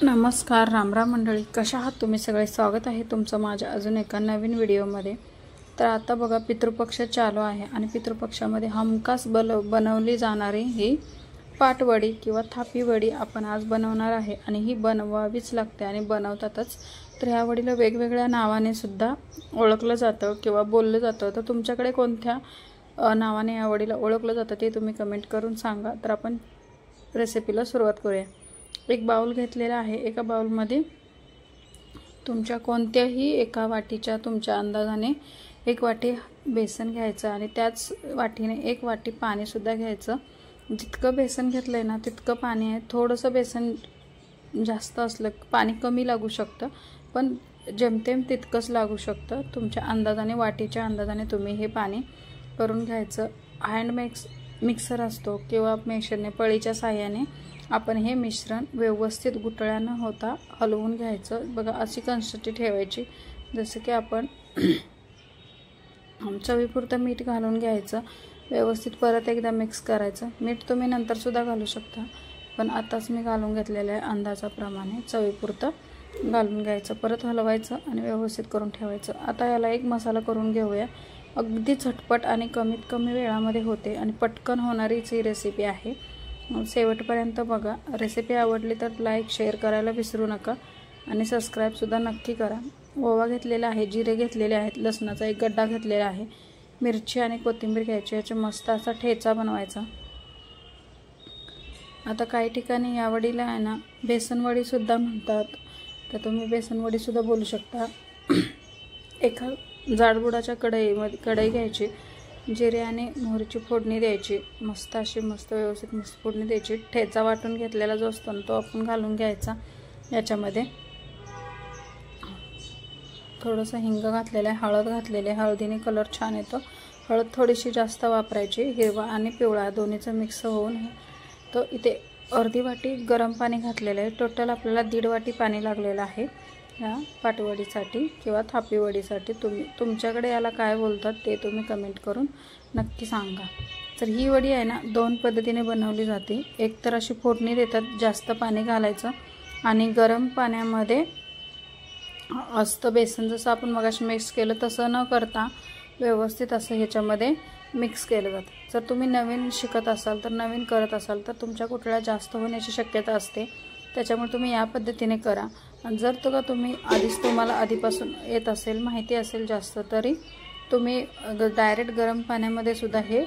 नमस्कार रामराम मंडळी, कशा आहात तुम्ही सगळे? स्वागत आहे तुमचं माझ्या अजून एका नवीन व्हिडिओमध्ये। तर आता बघा, पितृपक्ष चालू आहे आणि पितृपक्षामध्ये हमखास बनवली जाणारी ही पाटवडी किंवा थापी वडी आपण आज बनवणार आहे आणि ही बनवावीच लागते आणि बनवतातच। तर ह्या वडीला वेगवेगळ्या नावाने सुद्धा ओळखलं जातं किंवा बोललं जातं। तर तुमच्याकडे कोणत्या नावाने या वडीला ओळखलं जातं ते तुम्ही कमेंट करून सांगा। तर आपण रेसिपीला सुरुवात करूया। एक बाउल घेतलेला आहे। एका बाउलमध्ये तुमच्या कोणत्याही एका वाटीच्या तुमच्या अंदाजाने एक वाटी बेसन घ्यायचं आणि त्याच वाटीने एक वाटी पाणी सुद्धा घ्यायचं। जितकं बेसन घेतलंय ना तितकं पाणी आहे। थोडंसं बेसन जास्त असलं पाणी कमी लागू शकतं, पण जेमतेम तितकंच लागू शकतं। तुमच्या अंदाजाने वाटीच्या अंदाजाने तुम्ही हे पाणी करून घ्यायचं। हँड मिक्सर असतो किंवा मेशरने पळीच्या साहाय्याने आपण हे मिश्रण व्यवस्थित गुठळ्या न होता हलवून घ्यायचं। बघा, अशी कन्सिस्टन्सी ठेवायची जसं की आपण चवीपुरतं मीठ घालून घ्यायचं। व्यवस्थित परत एकदा मिक्स करायचं। मीठ तुम्ही नंतर सुद्धा घालू शकता, पण आताच मी घालून घेतलेलं आहे अंदाजाप्रमाणे। चवीपुरतं घालून घ्यायचं, परत हलवायचं आणि व्यवस्थित करून ठेवायचं। आता याला एक मसाला करून घेऊया। अगदी झटपट आणि कमीत कमी वेळामध्ये होते आणि पटकन होणारीच ही रेसिपी आहे। शेवटपर्यंत बघा। रेसिपी आवडली तर लाईक शेअर करायला विसरू नका आणि सबस्क्राईबसुद्धा नक्की करा। ओवा घेतलेला आहे, जिरे घेतलेले आहेत, लसणाचा एक गड्डा घेतलेला आहे, मिरची आणि कोथिंबीर घ्यायची, याचा मस्त असा ठेचा बनवायचा। आता काही ठिकाणी या वडीला आहे ना बेसन वडीसुद्धा म्हणतात, तर तुम्ही बेसन वडीसुद्धा बोलू शकता। एका जाडबुडाच्या कढई घ्यायची, जिरे आणि मोहरीची फोडणी द्यायची, मस्त व्यवस्थित फोडणी द्यायची। ठेचा वाटून घेतलेला जो असतो तो आपण घालून घ्यायचा। याच्यामध्ये थोडंसं हिंग घातलेलं आहे, हळद घातलेली आहे, हळदीने कलर छान येतो। हळद थोडीशी जास्त वापरायची, हिरवा आणि पिवळा दोन्हीचं मिक्स होऊन। तो इथे अर्धी वाटी गरम पाणी घातलेलं आहे। टोटल आपल्याला 1.5 वाटी पाणी लागलेलं आहे या पाटवडीसाठी किंवा थापी वडीसाठी। तुमच्याकडे याला काय बोलतात ते तुम्ही कमेंट करून नक्की सांगा। तर ही वडी आहे ना 2 पद्धतीने बनवली जाते। एक तर अशी फोडणी देतात, जास्त पाणी घालायचं आणि गरम पाण्यामध्ये असतं बेसन, जसं आपण मगाशी मिक्स केलं तसं न करता व्यवस्थित असं ह्याच्यामध्ये मिक्स केलं जातं। जर तुम्ही नवीन शिकत असाल तर नवीन करत असाल तर तुमच्या कुठल्या जास्त होण्याची शक्यता असते, त्याच्यामुळे तुम्ही या पद्धतीने करा। आणि जर तुम्ही तुम्हाला आधीपासून येत असेल, माहिती असेल जास्त, तरी तुम्ही डायरेक्ट गरम पाण्यामध्ये सुद्धा हे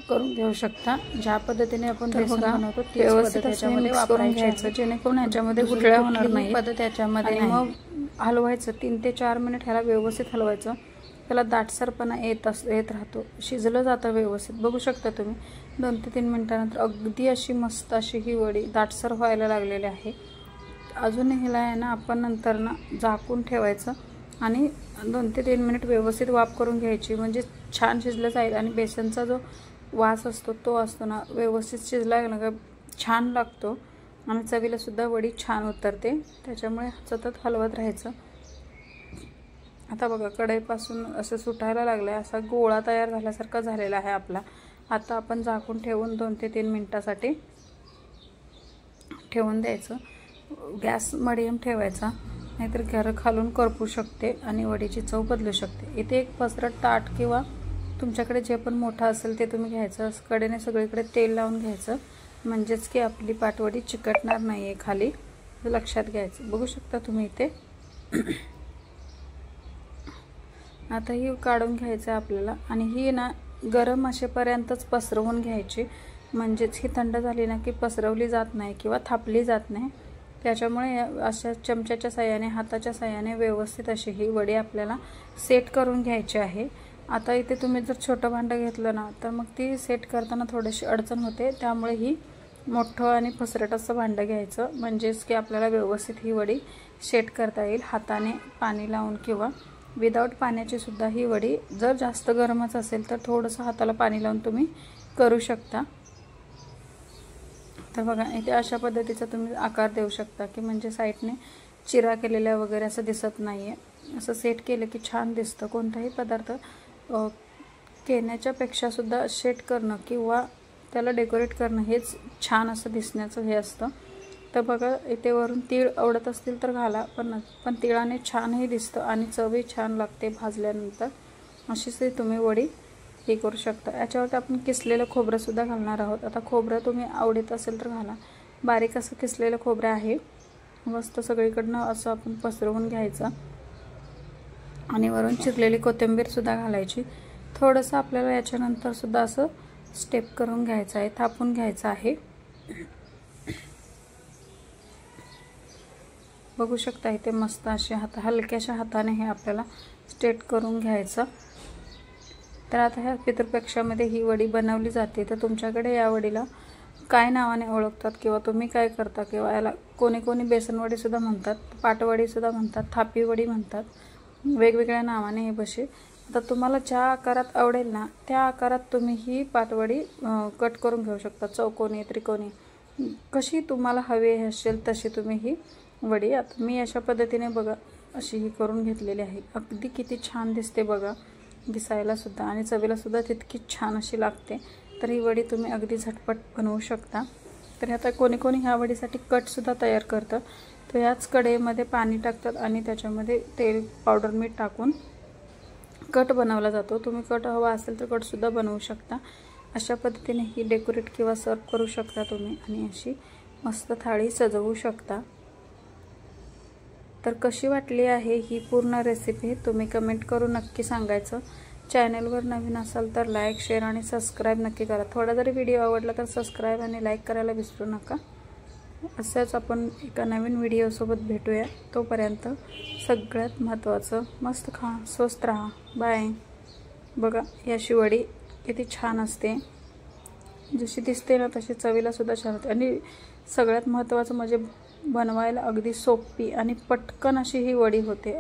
करून घेऊ शकता। ज्या पद्धतीने आपण बेसन बनवतो तीच पद्धत याच्यामध्ये वापरून घ्यायचं, जेणेकरून ह्याच्यामध्ये गुठळ्या होणार नाही पद्धत याच्यामध्ये। मग हलवायचं 3 ते 4 मिनिट, ह्याला व्यवस्थित हलवायचं। त्याला दाटसरपणा येत राहतो, शिजलं जातं व्यवस्थित। बघू शकता तुम्ही 2 ते 3 मिनिटानंतर अगदी अशी मस्त अशी ही वडी दाटसर व्हायला लागलेली आहे। अजून ह्याला आहे ना आपण नंतर ना झाकून ठेवायचं आणि 2 ते 3 मिनिट व्यवस्थित वाफ करून घ्यायची, म्हणजे छान शिजलं जाईल। आणि बेसनचा जो वास असतो तो असतो ना व्यवस्थित शिजला ना छान लागतो आणि चवीला सुद्धा वडी छान उतरते, त्याच्यामुळे सतत हलवत राहायचं। आता बघा, कढईपासून असं सुटायला लागलं आहे, असा गोळा तयार झाल्यासारखा झालेला आहे आपला। आता आपण झाकून ठेवून 2 ते 3 मिनिटासाठी ठेवून द्यायचं। गॅस मिडियम ठेवायचा, नाहीतर घर खालून करपू शकते आणि वडीची चव बदलू शकते। इथे एक पसरट ताट किंवा तुमच्याकडे जे पण मोठं असेल ते तुम्ही घ्यायचं। कडेने सगळीकडे तेल लावून घ्यायचं, म्हणजेच की आपली पाटवडी चिकटणार नाही आहे खाली, लक्षात घ्यायचं। बघू शकता तुम्ही इथे। आता ही काढून घ्यायचं आपल्याला आणि ही ना गरम असेपर्यंतच पसरवून घ्यायची, म्हणजेच ही थंड झाली ना की पसरवली जात नाही किंवा थापली जात नाही। त्याच्यामुळे अशा चमच्याच्या साहाय्याने, हाताच्या साहाय्याने व्यवस्थित अशी ही वडी आपल्याला सेट करून घ्यायची आहे। आता इथे तुम्ही जर छोटं भांडं घेतलं ना तर मग ती सेट करताना थोडीशी अडचण होते, त्यामुळे ही मोठं आणि पसरट असं भांडं घ्यायचं, म्हणजेच की आपल्याला व्यवस्थित ही वडी सेट करता येईल। हाताने पाणी लावून किंवा विदाऊट पाण्याची सुद्धा ही वडी, जर जास्त गरमच असेल तर थोडंसं हाताला पाणी लावून तुम्ही करू शकता। तर बघा, इथे अशा पद्धतीचा तुम्ही आकार देऊ शकता की म्हणजे साईडने चिरा केलेल्या वगैरे असं दिसत नाही आहे। असं सेट केलं की छान दिसतं। कोणताही पदार्थ केण्याच्या पेक्षा सुद्धा सेट करणं किंवा त्याला डेकोरेट करणं हेच छान असं दिसण्याचं हे असतं। तर बघा इथे वरून तीळ आवडत असतील तर घाला, पण तिळाने छानही दिसतं आणि चवही छान लागते भाजल्यानंतर. अशीच तुम्ही वडी हे करू शकता. याच्यावरती आपण किसलेलं खोबरंसुद्धा घालणार आहोत. आता खोबरं तुम्ही आवडत असेल तर घाला. बारीक असं किसलेलं खोबरं आहे. मस्त सगळीकडनं असं आपण पसरवून घ्यायचं आणि वरून चिरलेली कोथिंबीरसुद्धा घालायची. थोडंसं आपल्याला याच्यानंतरसुद्धा असं स्टेप करून घ्यायचं आहे, थापून घ्यायचं आहे. बघू शकता इथे मस्त असे हलक्याशा हाताने हे आपल्याला स्ट्रेट करून घ्यायचं. तर आता ह्या पितृपक्षामध्ये ही वडी बनवली जाते. तर तुमच्याकडे या वडीला काय नावाने ओळखतात किंवा तुम्ही काय करता, किंवा याला कोणी कोणी बेसनवडीसुद्धा म्हणतात, पाटवडीसुद्धा म्हणतात, थापी वडी म्हणतात, वेगवेगळ्या नावाने हे बसे. आता तुम्हाला ज्या आकारात आवडेल ना त्या आकारात तुम्ही ही पाटवडी कट करून घेऊ शकता. चौकोनी, त्रिकोणी, कशी तुम्हाला हवी असेल तशी तुम्ही ही वडी. आता मी अशा पद्धतीने बघा अशी ही करून घेतलेली आहे. अगदी किती छान दिसते बघा दिसायला सुद्धा आणि चवीला सुद्धा तितकी छान अशी लागते. तर ही वडी तुम्ही अगदी झटपट बनवू शकता. तर आता कोणी कोणी ह्या वडीसाठी कटसुद्धा तयार करतं. तर याच कढईमध्ये पाणी टाकतात आणि त्याच्यामध्ये तेल, पावडर, मीठ टाकून कट बनवला जातो. तुम्ही कट हवा असेल तर कटसुद्धा बनवू शकता. अशा पद्धतीने ही डेकोरेट किंवा सर्व करू शकता तुम्ही आणि अशी मस्त थाळी सजवू शकता. तर कशी वाटली आहे ही पूर्ण रेसिपी तुम्ही कमेंट करून नक्की सांगायचं. चॅनलवर नवीन असाल तर लाईक, शेअर आणि सबस्क्राईब नक्की करा. थोडा जरी व्हिडिओ आवडला तर सबस्क्राईब आणि लाईक करायला विसरू नका. असंच आपण एका नवीन व्हिडिओसोबत भेटूया. तोपर्यंत सगळ्यात महत्त्वाचं मस्त खा, स्वस्त राहा. बाय. बघा याची वडी किती छान असते, जशी दिसते ना तशी चवीला सुद्धा छान होते आणि सगळ्यात महत्त्वाचं म्हणजे बनवायला अगदी सोपी आणि पटकन अशी ही वडी होते.